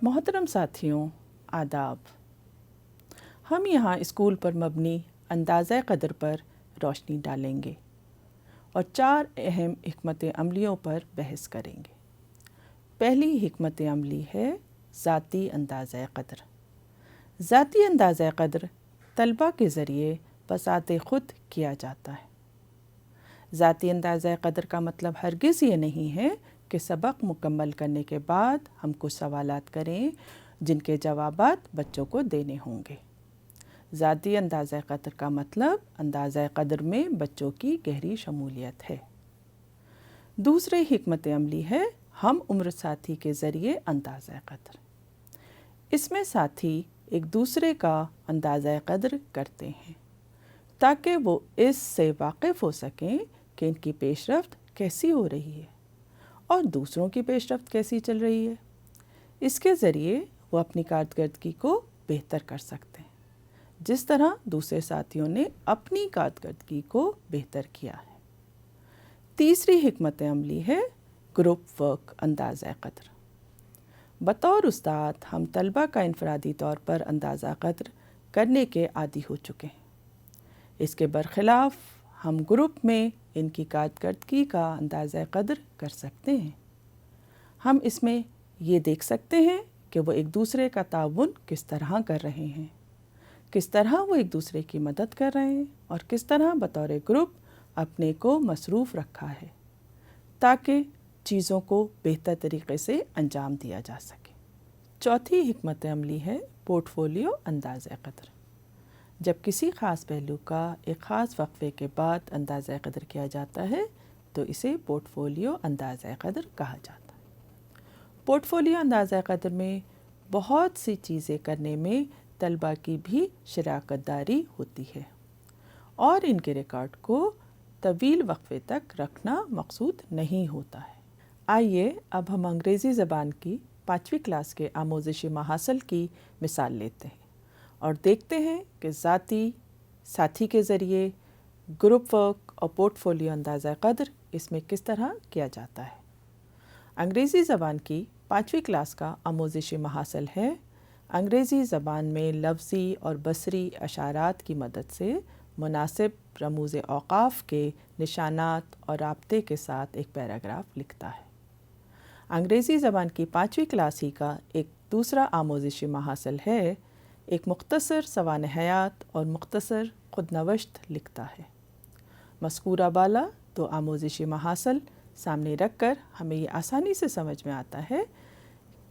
मोहतरम साथियों, आदाब। हम यहाँ स्कूल पर मबनी अंदाज़े क़द्र पर रोशनी डालेंगे और 4 अहम हिकमत अमलियों पर बहस करेंगे। पहली हिकमत अमली है ज़ाती अंदाज़े क़द्र। ज़ाती अंदाज़े क़द्र तलबा के ज़रिए बसाते ख़ुद किया जाता है। ज़ाती अंदाज़े क़द्र का मतलब हरगिज़ ये नहीं है कि सबक मुकम्मल करने के बाद हम कुछ सवालात करें जिनके जवाबात बच्चों को देने होंगे। ज़ाती अंदाज़े क़द्र का मतलब अंदाज़े क़द्र में बच्चों की गहरी शमूलियत है। दूसरी हिकमत अमली है हम उम्र साथी के ज़रिए अंदाज़े क़द्र। इसमें साथी एक दूसरे का अंदाज़े क़द्र करते हैं ताकि वो इससे वाकिफ़ हो सकें कि इनकी पेशरफ्त कैसी हो रही है और दूसरों की पेशरफ्त कैसी चल रही है। इसके ज़रिए वो अपनी कारकर्दगी को बेहतर कर सकते हैं, जिस तरह दूसरे साथियों ने अपनी कारकर्दगी को बेहतर किया है। तीसरी हिकमत अमली है ग्रुप वर्क अंदाज़ा क़द्र। बतौर उस्ताद हम तलबा का इनफरादी तौर पर अंदाज़ा क़द्र करने के आदी हो चुके हैं। इसके बरखिलाफ़ हम ग्रुप में इनकी कारकर्दगी का अंदाज़ा क़द्र कर सकते हैं। हम इसमें ये देख सकते हैं कि वो एक दूसरे का ताउन किस तरह कर रहे हैं, किस तरह वो एक दूसरे की मदद कर रहे हैं और किस तरह बतौर ग्रुप अपने को मसरूफ़ रखा है ताकि चीज़ों को बेहतर तरीके से अंजाम दिया जा सके। चौथी हिकमत अमली है पोर्टफोलियो अंदाज़ा क़द्र। जब किसी ख़ास पहलू का एक ख़ास वक्फ़े के बाद अंदाज़ा क़द्र किया जाता है तो इसे पोर्टफोलियो अंदाज़ा क़द्र कहा जाता है। पोर्टफोलियो अंदाज़ा क़द्र में बहुत सी चीज़ें करने में तलबा की भी शराकत दारी होती है और इनके रिकॉर्ड को तवील वक्फ़े तक रखना मकसूद नहीं होता है। आइए अब हम अंग्रेज़ी ज़बान की 5वीं क्लास के आमोज़शी महासल की मिसाल लेते हैं और देखते हैं कि ज़ाती साथी के ज़रिए ग्रुप वर्क और पोर्टफोलियो अंदाज़ा क़द्र इसमें किस तरह किया जाता है। अंग्रेज़ी ज़बान की 5वीं क्लास का आमोज़शी महासल है अंग्रेज़ी ज़बान में लफ्ज़ी और बसरी अशारात की मदद से मुनासिब रमूज़ औक़ाफ़ के निशानात और राब्ते के साथ एक पैराग्राफ लिखता है। अंग्रेज़ी ज़बान की 5वीं क्लास ही का एक दूसरा आमोज़शी महासल है एक मुख्तसर सवान हयात और मुख्तसर खुदनवश्त लिखता है। मज़कूरा बाला 2 आमोज़शी महासल सामने रख कर हमें ये आसानी से समझ में आता है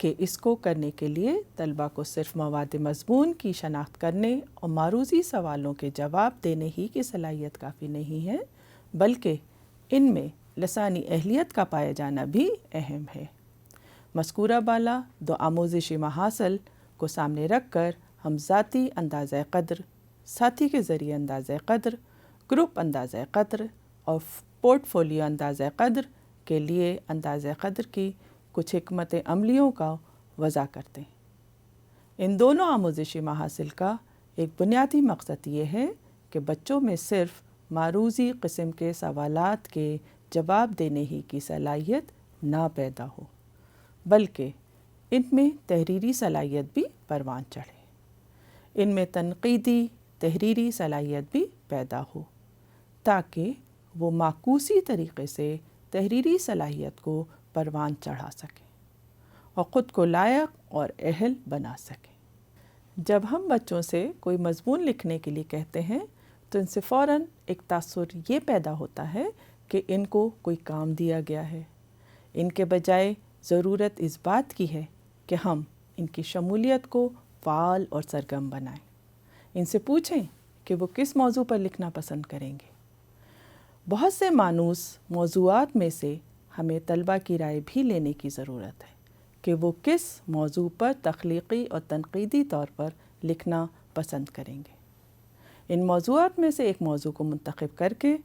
कि इसको करने के लिए तलबा को सिर्फ़ मवाद मज़मून की शनाख्त करने और मारूज़ी सवालों के जवाब देने ही की सलाहियत काफ़ी नहीं है, बल्कि इनमें लसानी अहलियत का पाया जाना भी अहम है। मज़कूरा बाला 2 आमोज़शी महासल को सामने रख कर हम ज़ाती अंदाज़ा क़द्र, साथी के ज़रिए अंदाज़ा क़द्र, ग्रुप अंदाज़ा क़द्र और पोर्टफोलियो अंदाज़ा क़द्र के लिए अंदाज़ा क़द्र की कुछ हिकमत अमलियों का वज़ा करते हैं। इन दोनों आमोज़शी महासिल का एक बुनियादी मकसद ये है कि बच्चों में सिर्फ़ मारूज़ी किस्म के सवालात के जवाब देने ही की सलाहियत ना पैदा हो, बल्कि इनमें तहरीरी सलाहियत भी परवान चढ़े, इनमें तनक़ीदी तहरीरी सलाहियत भी पैदा हो ताकि वो माकूसी तरीक़े से तहरीरी सलाहियत को परवान चढ़ा सकें और ख़ुद को लायक और अहल बना सकें। जब हम बच्चों से कोई मज़मून लिखने के लिए कहते हैं तो इनसे फ़ौरन एक तासुर ये पैदा होता है कि इनको कोई काम दिया गया है। इनके बजाय ज़रूरत इस बात की है कि हम इनकी शमूलियत को फ़ाल और सरगर्म बनाएं। इनसे पूछें कि वो किस मौजू पर लिखना पसंद करेंगे। बहुत से मानूस मौज़ूआत में से हमें तलबा की राय भी लेने की ज़रूरत है कि वो किस मौजू पर तख्लीक़ी और तनक़ीदी तौर पर लिखना पसंद करेंगे। इन मौज़ूआत में से एक मौजू को मुंतख़ब करके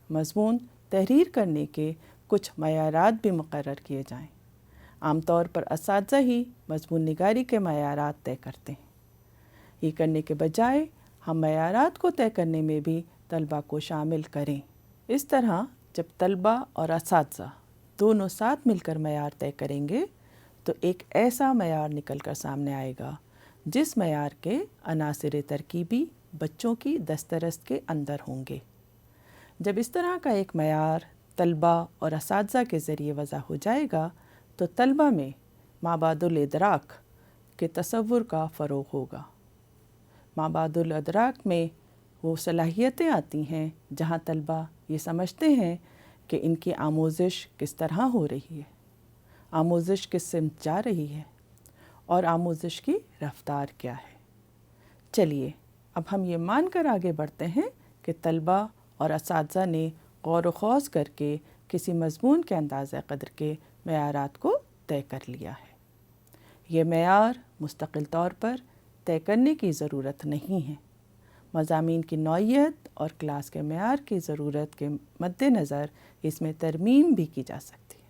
मज़मून तहरीर करने के कुछ मयारात भी मुक़र्रर किए जाएँ। आमतौर पर असातिज़ा ही मज़मून निगारी के मयारात तय करते हैं। ये करने के बजाय हम मयारात को तय करने में भी तलबा को शामिल करें। इस तरह जब तलबा और असातिज़ा दोनों साथ मिलकर मयार तय करेंगे تو ایک ایسا معیار نکل کر سامنے آئے گا جس معیار کے عناصر ترکیبی بچوں کی دسترس کے اندر ہوں گے۔ جب اس طرح کا ایک معیار طلبہ اور اساتذہ کے ذریعے وضع ہو جائے گا تو طلبہ میں مابعد الادراک کے تصور کا فروغ ہوگا۔ مابعد الادراک میں وہ صلاحیتیں آتی ہیں جہاں طلبہ یہ سمجھتے ہیں کہ ان کی آموزش کس طرح ہو رہی ہے، آموزش کس سمت جا رہی ہے اور آموزش کی رفتار کیا ہے۔ چلیے اب ہم یہ مان کر آگے بڑھتے ہیں کہ طلبہ اور اساتذہ نے غور و خوض کر کے کسی مضمون کے اندازہ قدر کے معیارات کو طے کر لیا ہے۔ یہ معیار مستقل طور پر طے کرنے کی ضرورت نہیں ہے۔ مضامین کی نوعیت اور کلاس کے معیار کی ضرورت کے مد نظر اس میں ترمیم بھی کی جا سکتی ہے۔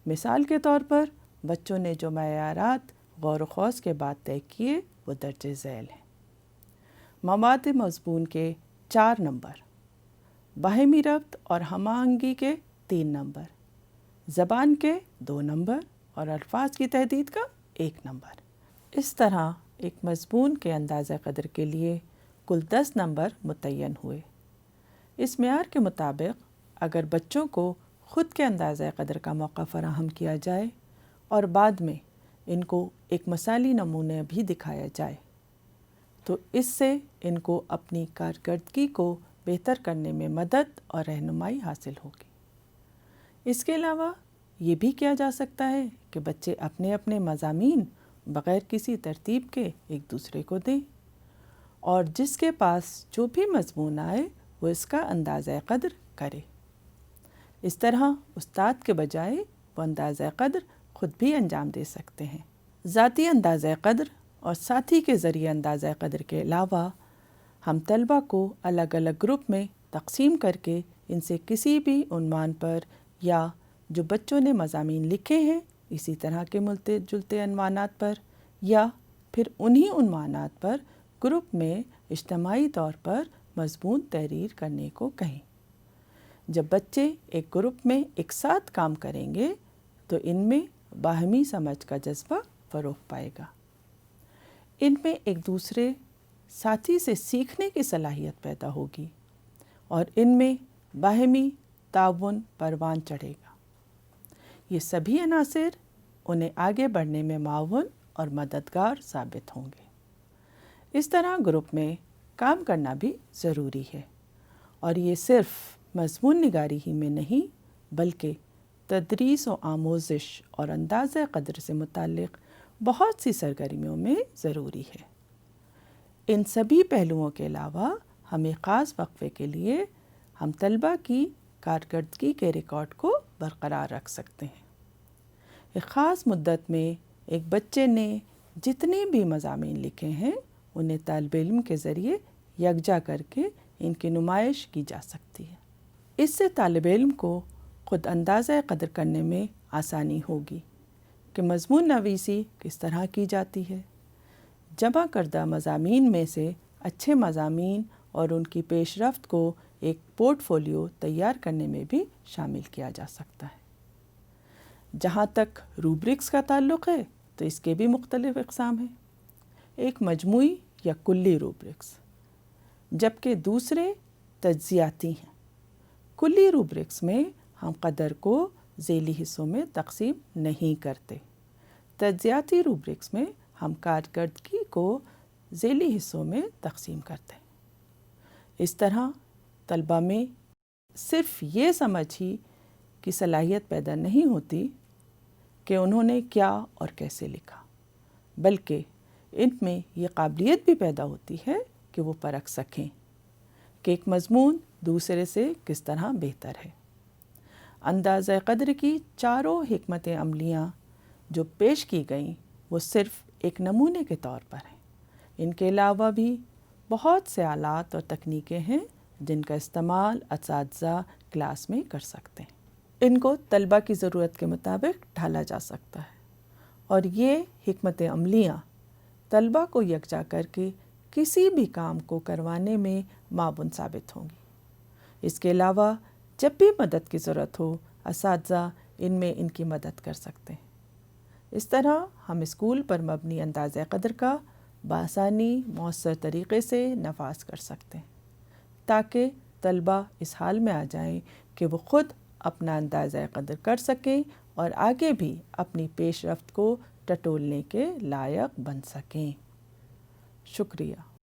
مثال کے طور پر بچوں نے جو معیارات غور و خوض کے بعد طے کیے وہ درج ذیل ہیں۔ مواد مضمون کے 4 نمبر، باہمی ربط اور ہم آہنگی کے 3 نمبر، زبان کے 2 نمبر اور الفاظ کی تحدید کا 1 نمبر۔ اس طرح ایک مضمون کے اندازہ قدر کے لیے کل 10 نمبر متعین ہوئے۔ اس معیار کے مطابق اگر بچوں کو خود کے اندازہ قدر کا موقع فراہم کیا جائے اور بعد میں ان کو ایک مثالی نمونہ بھی دکھایا جائے تو اس سے ان کو اپنی کارکردگی کو بہتر کرنے میں مدد اور رہنمائی حاصل ہوگی۔ اس کے علاوہ یہ بھی کیا جا سکتا ہے کہ بچے اپنے اپنے مضامین بغیر کسی ترتیب کے ایک دوسرے کو دیں اور جس کے پاس جو بھی مضمون آئے وہ اس کا اندازہ قدر کرے۔ اس طرح استاد کے بجائے وہ اندازہ قدر خود بھی انجام دے سکتے ہیں۔ ذاتی اندازہ قدر اور ساتھی کے ذریعے اندازہ قدر کے علاوہ ہم طلبہ کو الگ الگ گروپ میں تقسیم کر کے ان سے کسی بھی عنوان پر یا جو بچوں نے مضامین لکھے ہیں اسی طرح کے ملتے جلتے عنوانات پر یا پھر انہی عنوانات پر گروپ میں اجتماعی طور پر مضمون تحریر کرنے کو کہیں۔ جب بچے ایک گروپ میں ایک ساتھ کام کریں گے تو ان میں باہمی سمجھ کا جذبہ فروغ پائے گا، ان میں ایک دوسرے ساتھی سے سیکھنے کی صلاحیت پیدا ہوگی اور ان میں باہمی تعاون پروان چڑھے گا۔ یہ سبھی عناصر انہیں آگے بڑھنے میں معاون اور مددگار ثابت ہوں گے۔ اس طرح گروپ میں کام کرنا بھی ضروری ہے اور یہ صرف مضمون نگاری ہی میں نہیں بلکہ تدریس و آموزش اور اندازہ قدر سے متعلق بہت سی سرگرمیوں میں ضروری ہے۔ ان سبھی پہلوؤں کے علاوہ ہمیں خاص وقفے کے لیے ہم طلبہ کی کارکردگی کے ریکارڈ کو برقرار رکھ سکتے ہیں۔ ایک خاص مدت میں ایک بچے نے جتنے بھی مضامین لکھے ہیں انہیں طالب علم کے ذریعے یکجا کر کے ان کی نمائش کی جا سکتی ہے۔ اس سے طالب علم کو خود اندازہ قدر کرنے میں آسانی ہوگی کہ مضمون نویسی کس طرح کی جاتی ہے۔ جمع کردہ مضامین میں سے اچھے مضامین اور ان کی پیش رفت کو ایک پورٹ فولیو تیار کرنے میں بھی شامل کیا جا سکتا ہے۔ جہاں تک روبرکس کا تعلق ہے تو اس کے بھی مختلف اقسام ہیں۔ ایک مجموعی یا کلی روبرکس جبکہ دوسرے تجزیاتی ہیں۔ کلی روبرکس میں ہم قدر کو ذیلی حصوں میں تقسیم نہیں کرتے، تجزیاتی روبرکس میں ہم کارکردگی کو ذیلی حصوں میں تقسیم کرتے ہیں۔ اس طرح طلبہ میں صرف یہ سمجھ ہی کی صلاحیت پیدا نہیں ہوتی کہ انہوں نے کیا اور کیسے لکھا، بلکہ ان میں یہ قابلیت بھی پیدا ہوتی ہے کہ وہ پرکھ سکیں کہ ایک مضمون دوسرے سے کس طرح بہتر ہے۔ اندازہ قدر کی چاروں حکمت عملیاں جو پیش کی گئیں وہ صرف ایک نمونے کے طور پر ہیں۔ ان کے علاوہ بھی بہت سے آلات اور تکنیکیں ہیں جن کا استعمال اساتذہ کلاس میں کر سکتے ہیں۔ ان کو طلبہ کی ضرورت کے مطابق ڈھالا جا سکتا ہے اور یہ حکمت عملیاں طلبہ کو یکجا کر کے کسی بھی کام کو کروانے میں معاون ثابت ہوں گی۔ اس کے علاوہ جب بھی مدد کی ضرورت ہو اساتذہ ان میں ان کی مدد کر سکتے ہیں۔ اس طرح ہم اسکول پر مبنی اندازہ قدر کا بآسانی مؤثر طریقے سے نفاذ کر سکتے ہیں تاکہ طلبہ اس حال میں آ جائیں کہ وہ خود اپنا اندازہ قدر کر سکیں اور آگے بھی اپنی پیش رفت کو ٹٹولنے کے لائق بن سکیں۔ شکریہ۔